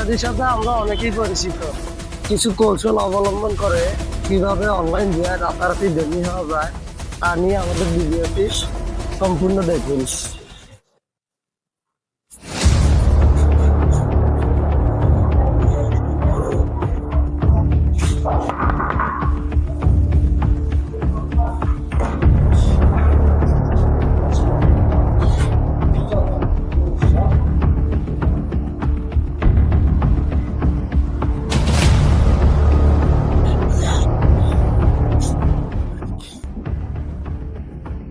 পদ্ধতির সাথে আমরা অনেকেই পরিচিত। কিছু কৌশল অবলম্বন করে কিভাবে অনলাইন জুয়ায় রাতারাতি ধনী হওয়া যায় তা নিয়ে আমাদের ভিডিওটি সম্পূর্ণ দেখুন।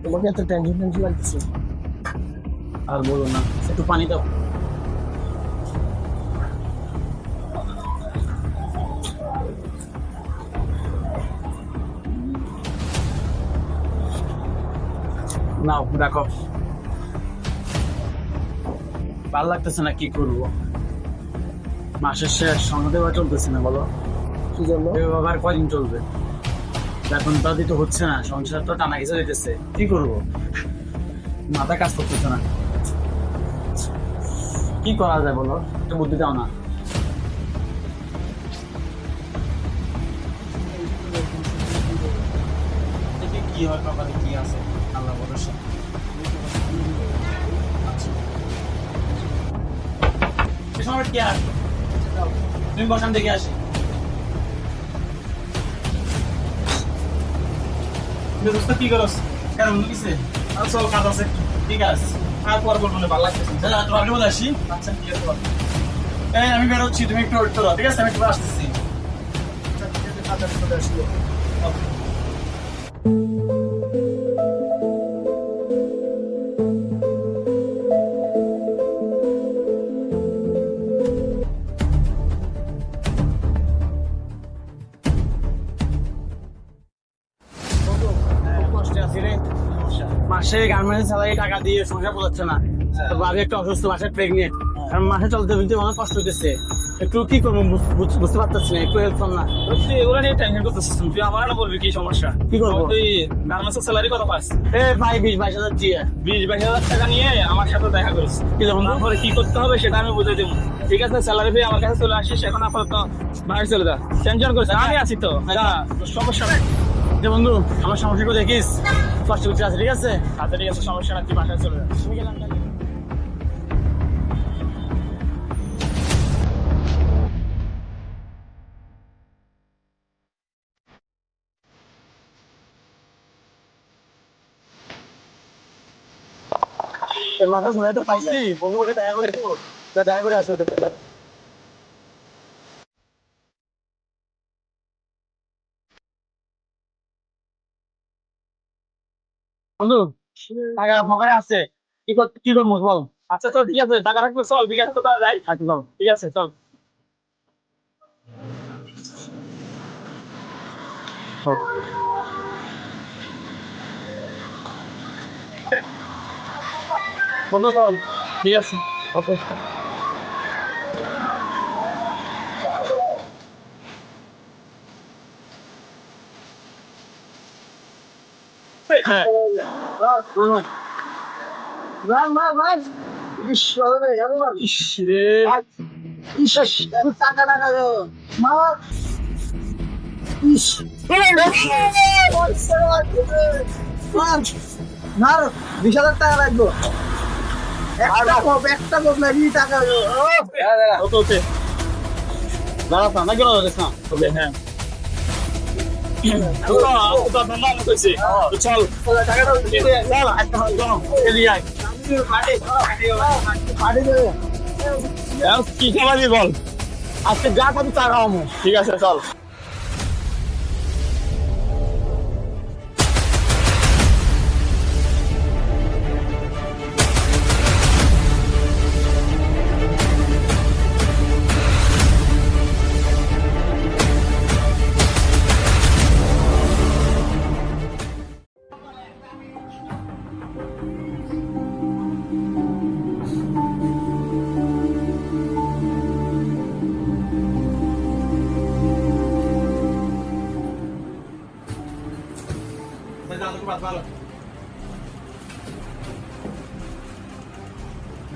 তোমাকে এত টেনশন লাগতেছে? আর বলো না, একটু পানি দাও। নাও রাখো। ভালো লাগতেছে না, কি করবো? মাসের শেষ, সংসার দেওয়া চলতেছে না, বলো কি জন্য? এভাবে আর কয়দিন চলবে? এখন তাদের তো হচ্ছে না, সংসার তো টানা ঘেঁচে যেতেছে, কি করবো? মাথা কাজ করতেছে না, কি করা যায় বলো? একটু বুদ্ধি দাও না। দেখি কি হয়, কপালে কি আছে, আল্লাহ ভরসা। এ সময় কি আর তুমি বসান দেখে আসি। দোস্ত কি করছ? কারণ কিসে আর চল, কাজ আছে, ঠিক আছে। আর পর বলবো না, ভালো লাগতেছে। যা তোমার বলে আসি। আচ্ছা ঠিক আছে, এই আমি বেরোচ্ছি, তুমি একটু ওয়েট করো, ঠিক আছে? আমি একটু আসতেছি। মাসে গার্মেন্টস স্যালারি টাকা দিয়ে সংসার বোঝাচ্ছে না। বাড়ি একটু অসুস্থ, বাসায় প্রেগনেন্ট, আর মাসে চলতে ফিরতে অনেক কষ্ট হতেছে। একটু কি করবো বুঝতে পারতেছি না, একটু হেল্প কর না। তুই এগুলো নিয়ে টেনশন করতেছিস, তুই আমার না বলবি কি সমস্যা? কি করবো? তুই গার্মেন্টসের স্যালারি কত পাস? এ ভাই 20-22 হাজার দিয়ে 20-22 হাজার টাকা নিয়ে আমার সাথে দেখা করিস। কি বন্ধু? তারপরে কি করতে হবে সেটা আমি বুঝে দেবো, ঠিক আছে? স্যালারি পেয়ে আমার কাছে চলে আসিস, এখন আপাতত বাইরে চলে যা, টেনশন করিস না, আমি আছি তো। যা, তোর সমস্যা নেই। যে বন্ধু, আমার সমস্যাগুলো দেখিস, কষ্ট করতে আছে, ঠিক আছে? আচ্ছা ঠিক আছে, সমস্যা না, তুই বাসায় চলে যা। আমি গেলাম তাহলে। মাথা ঘুরে তো পাইছি, বন্ধু বলে দেখা করে দেখা করে আসো। বন্ধু, টাকা পকেটে আছে, কি করবো বল? আচ্ছা তো ঠিক আছে, টাকা রাখবো, চল বিকাশ তো যাই। থাকি বল। ঠিক আছে চল। বন্ধু চল। ঠিক আছে। ওকে। হ্যাঁ, রান মার মার। ইস রে, আমার ইস রে, ইস টাকা টাকা দাও মার। ইস মার, 20,000 টাকা লাগবে। একটা কোপ লাগি টাকা ওকে ওকে, দাঁড়া না, গেল না। ওকে হ্যাঁ। তো ধান্দা আমি কইছি, তো চল। টাকাটা চল একটা এদিকে আয়। পাঠিয়ে দেবে। এখন কি খাওয়াবি বল? আজকে যা খাবি তা খাওয়াবো। ঠিক আছে চল।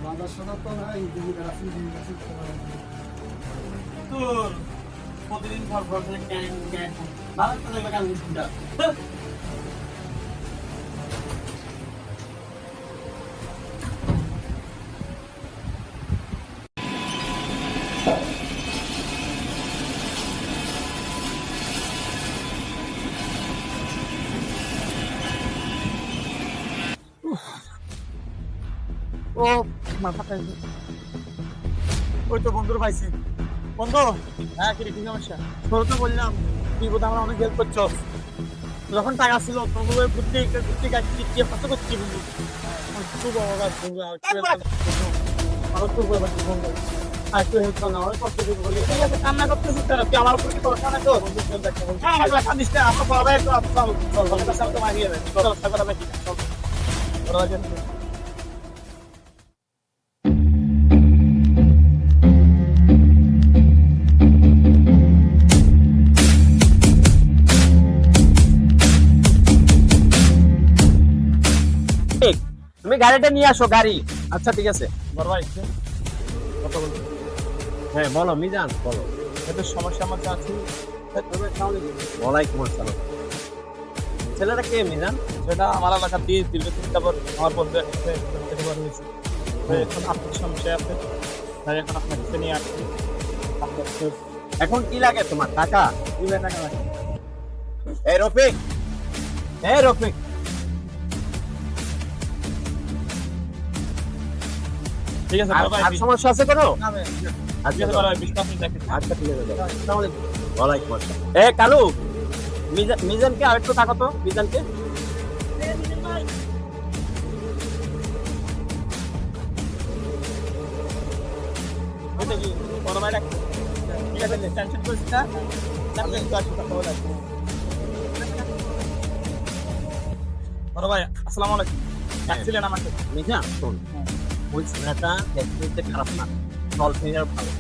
বাজার সদা তো নাই, তোর প্রতিদিন ঘর ঘর করে ক্যান ক্যান ভালো তো দেখবে কাজ দিচ্ছিস ও মাথাটা ওই তো বন্ধুর পাইছি বন্ধু। হ্যাঁ কি কি সমস্যা? তোর তো বললাম তুই বোধ আমার অনেক হেল্প করছ, যখন টাকা ছিল তখন ওই ঘুরতে ঘুরতে গাড়ি দিয়ে কত করছি বন্ধু। খুব অবাক বন্ধু, আর খুব বন্ধু আর একটু হেল্প কর না, অনেক কষ্ট করে বলি। ঠিক আছে কান্না করতেছিস কেন? তুই আমার উপর কি ভরসা না তোর? হ্যাঁ আমার দিস না, আমার বাবা একটু চল চল কথা সব তো মারিয়ে দেবে। চল কথা বেশি চল ওরা যেন তুমি গাড়িটা নিয়ে আসো গাড়ি। আচ্ছা ঠিক আছে বড় ভাই কথা বলবো। হ্যাঁ বলো মিজান বলো। একটা সমস্যার মধ্যে আছি। ওয়ালাইকুম আসসালাম। ছেলেটা কে মিজান? সেটা আমার এলাকা দিয়ে দীর্ঘদিন যাবত আমার বন্ধু একসাথে বার হয়েছে। এখন আপনার সমস্যা আছে, তাই এখন আপনার কাছে নিয়ে আসছি। আপনার এখন কি লাগে তোমার? টাকা? টাকা লাগে। এই রফিক, এই রফিক, ঠিক আছে বড় ভাই। আর সমস্যা আছে কোনো? ঠিক আছে বড় ভাই, বিশ্বাস নেই দেখেন। আচ্ছা ঠিক আছে। আসসালামু আলাইকুম। ওয়ালাইকুম আসসালাম। এ কালু, মিজানকে আর একটু টাকা তো, মিজানকে। এটা কি বড় ভাই ডাক? ঠিক আছে টেনশন করিস না, আমি একটু আসি কথা বলে আসবো। বড় ভাই আসসালামু আলাইকুম। ডাকছিলেন আমাকে? মিজান শোন, ওই ছেলেটা দেখতে খারাপ না, চল ফিঙ্গার ভালো।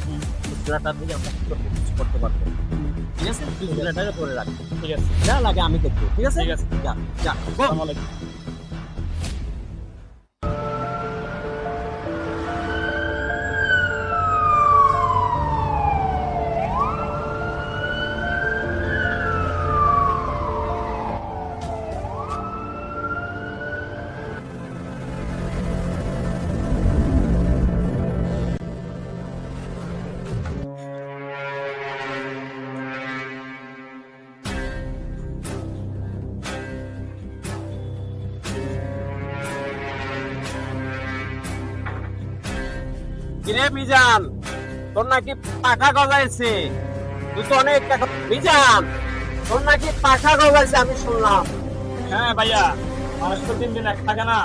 ওই ছেলেটা দিয়ে আমরা কিছু করতে পারবো। ঠিক আছে, তুই ছেলেটাকে ধরে রাখ। ঠিক আছে যা লাগে আমি দেখবো। ঠিক আছে ঠিক আছে। যা যা। আসসালামু আলাইকুম। কিরে মিজান, তোর নাকি পাখা গজাইছে? তুই তো অনেক টাকা। মিজান, তোর নাকি পাখা গজাইছে আমি শুনলাম। হ্যাঁ ভাইয়া, মানুষ তো দিন দিন এক থাকে না,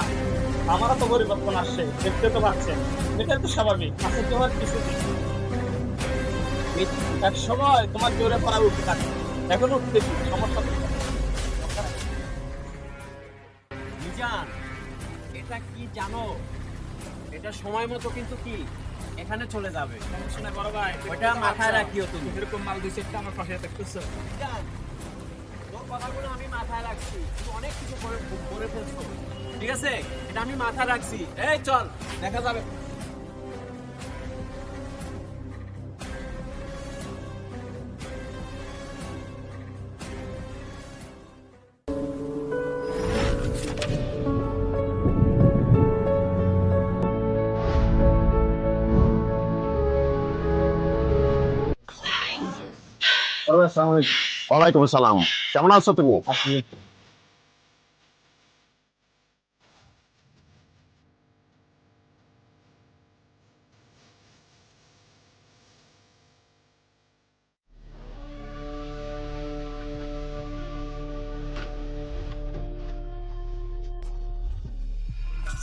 আমারও তো পরিবর্তন আসছে, দেখতে তো পাচ্ছেন। এটাই তো স্বাভাবিক, আসলে তোমার কিছু নেই। এক সময় তোমার জোরে পড়া উঠতে থাকে, এখন উঠতে সমস্যা তো নেই। মিজান, এটা কি জানো? এটা সময় মতো কিন্তু কি এখানে চলে যাবে। সমস্যা নাই বড় ভাই, ওইটা মাথায় রাখিও তুমি। এরকম মাল দিচ্ছে একটা আমার পাশে দেখতেছো। মিজান, তোর কথাগুলো আমি মাথায় রাখছি, তুই অনেক কিছু করে ফেলছো। ঠিক আছে, এটা আমি মাথায় রাখছি। এই চল, দেখা যাবে। ওয়ালাইকুম আসসালাম। কেমন আছো তুমি?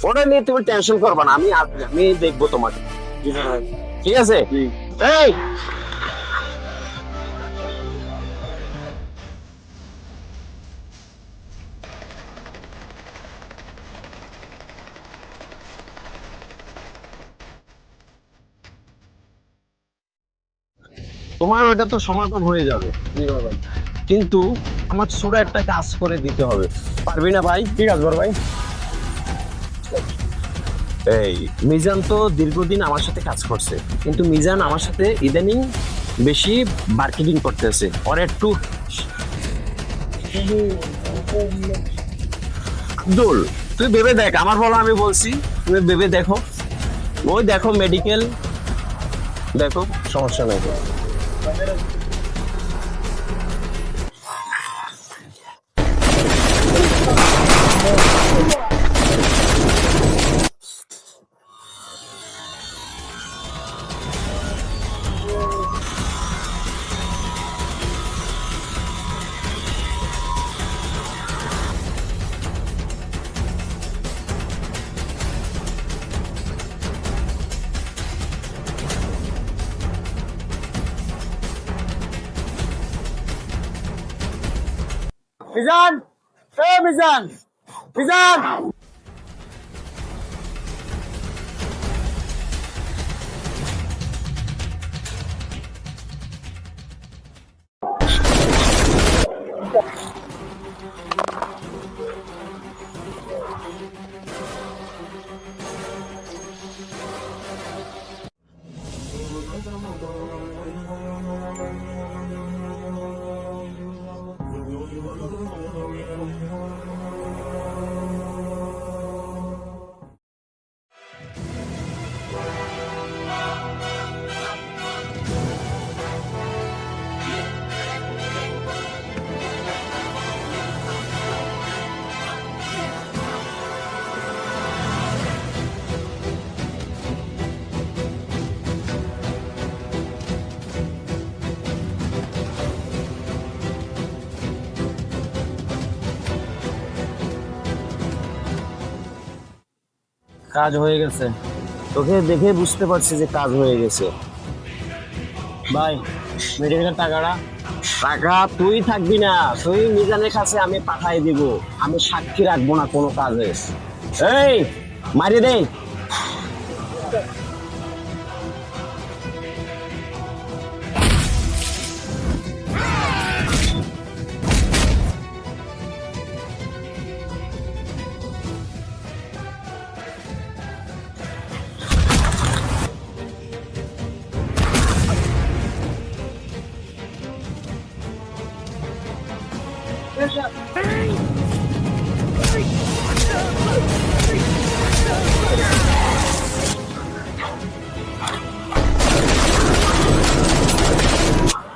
ওটা নিয়ে তুমি টেনশন করবে না, আমি দেখবো তোমাকে। ঠিক আছে? এই তোমার ওটা তো সমাধান হয়ে যাবে, কিন্তু আমার ছোট একটা কাজ করে দিতে হবে। পারবি না ভাই? ঠিক আছে বড় ভাই। এই মিজান তো দীর্ঘদিন আমার সাথে কাজ করছে, কিন্তু মিজান আমার সাথে ইদানিং বেশি মার্কেটিং করতেছে, ওর একটু আব্দুল তুই ভেবে দেখ, আমার বলো আমি বলছি, তুমি ভেবে দেখো, ওই দেখো মেডিকেল, দেখো সমস্যা নেই। মিজান, মিজান, মিজান। কাজ হয়ে গেছে, তোকে দেখে বুঝতে পারছি যে কাজ হয়ে গেছে। ভাই মেডিকেলের টাকাটা। টাকা তুই থাকবি না, তুই মিজানের কাছে আমি পাঠাই দিব, আমি সাক্ষী রাখবো না কোনো কাজে। এই মারি দে। Yes, sir.